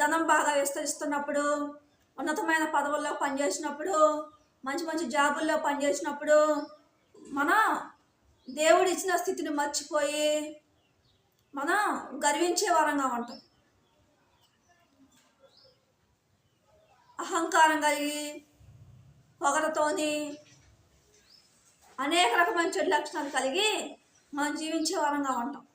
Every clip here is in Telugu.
ధనం బాగా విస్తరిస్తున్నప్పుడు, ఉన్నతమైన పదవుల్లో పనిచేసినప్పుడు, మంచి మంచి జాబుల్లో పనిచేసినప్పుడు మనం దేవుడు ఇచ్చిన స్థితిని మర్చిపోయి మనం గర్వించే వారంగా ఉంటాం. అహంకారం కలిగి పొగరతోని అనేక రకమైన చెడు లక్షణాలు కలిగి మనం జీవించే వారంగా ఉంటాం.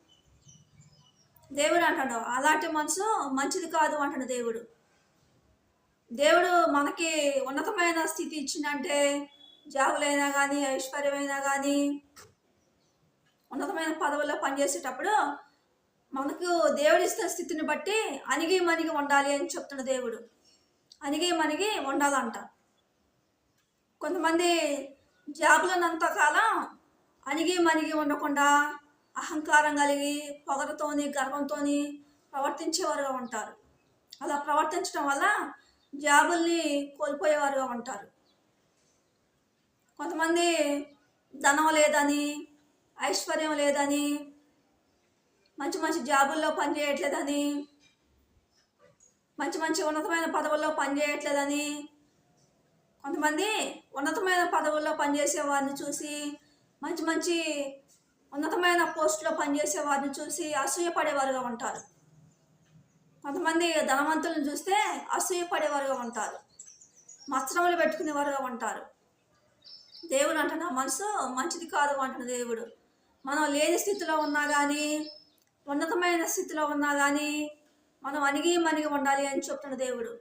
దేవుడు అంటాడు అలాంటి మనసు మంచిది కాదు అంటాడు దేవుడు. దేవుడు మనకి ఉన్నతమైన స్థితి ఇచ్చిందంటే జాబులైనా కానీ, ఐశ్వర్యమైనా కానీ, ఉన్నతమైన పదవుల్లో పనిచేసేటప్పుడు మనకు దేవుడు ఇస్తున్న స్థితిని బట్టి అణిగి మణిగి ఉండాలి అని చెప్తున్న దేవుడు. అణిగి మణిగి ఉండాలంట. కొంతమంది జాబులన్నంతకాలం అణిగి మణిగి ఉండకుండా అహంకారం కలిగి పొగరతోని గర్వంతోని ప్రవర్తించేవారుగా ఉంటారు. అలా ప్రవర్తించడం వల్ల జాబుల్ని కోల్పోయేవారుగా ఉంటారు. కొంతమంది ధనం లేదని, ఐశ్వర్యం లేదని, మంచి మంచి జాబుల్లో పనిచేయట్లేదని, మంచి మంచి ఉన్నతమైన పదవుల్లో పనిచేయట్లేదని, కొంతమంది ఉన్నతమైన పదవుల్లో పనిచేసే వారిని చూసి, మంచి మంచి ఉన్నతమైన పోస్టులో పనిచేసే వారిని చూసి అసూయపడేవారుగా ఉంటారు. కొంతమంది ధనవంతులను చూస్తే అసూయపడేవారుగా ఉంటారు. మత్సరములు పెట్టుకునేవారుగా ఉంటారు. దేవుడు అంట నా మనసు మంచిది కాదు అంటున్న దేవుడు. మనం లేని స్థితిలో ఉన్నా కానీ, ఉన్నతమైన స్థితిలో ఉన్నా కానీ మనం అణిగి మణిగి ఉండాలి అని చెప్తున్న దేవుడు.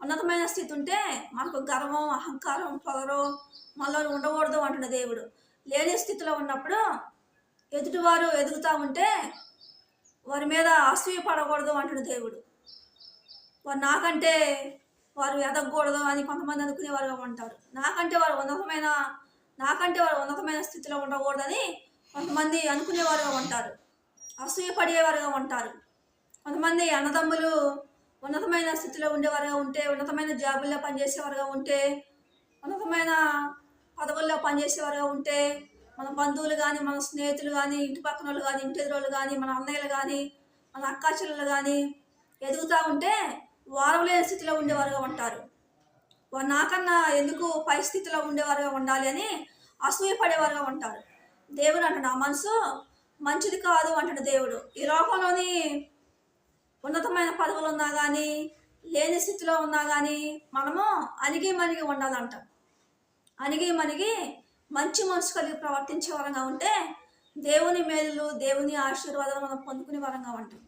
ఉన్నతమైన స్థితి ఉంటే మనకు గర్వం, అహంకారం, పొగరు మనలో ఉండకూడదు అంటున్న దేవుడు. లేని స్థితిలో ఉన్నప్పుడు ఎదుటివారు ఎదుగుతూ ఉంటే వారి మీద అసూయ పడకూడదు అంటున్న దేవుడు. వారు వారు ఎదగకూడదు అని కొంతమంది అనుకునేవారుగా ఉంటారు. నాకంటే వారు ఉన్నతమైన స్థితిలో ఉండకూడదని కొంతమంది అనుకునేవారుగా ఉంటారు. అసూయ పడేవారుగా ఉంటారు. కొంతమంది అన్నదమ్ములు ఉన్నతమైన స్థితిలో ఉండేవారుగా ఉంటే, ఉన్నతమైన జాబుల్లో పనిచేసేవారుగా ఉంటే, ఉన్నతమైన పదవుల్లో పనిచేసేవారుగా ఉంటే, మన బంధువులు కానీ, మన స్నేహితులు కానీ, ఇంటి పక్కన వాళ్ళు కానీ, ఇంటి ఎదురోళ్ళు కానీ, మన అన్నయ్యలు కానీ, మన అక్కా చెల్లెలు కానీ ఎదుగుతూ ఉంటే వారం లేని స్థితిలో ఉండేవారుగా ఉంటారు. వారు నాకన్నా ఎందుకు పై స్థితిలో ఉండేవారుగా ఉండాలి అని అసూయ పడేవారుగా ఉంటారు. దేవుడు అంటాడు ఆ మనసు మంచిది కాదు అంటాడు దేవుడు. ఈ లోకంలోని ఉన్నతమైన పదవులు ఉన్నా కానీ, లేని స్థితిలో ఉన్నా కానీ మనము అణిగి మణిగి ఉండాలంట. అణిగి మణిగి మంచి మనసు కలిగి ప్రవర్తించే వరంగా ఉంటే దేవుని మేలు, దేవుని ఆశీర్వాదాలు మనం పొందుకునే వరంగా ఉంటాం.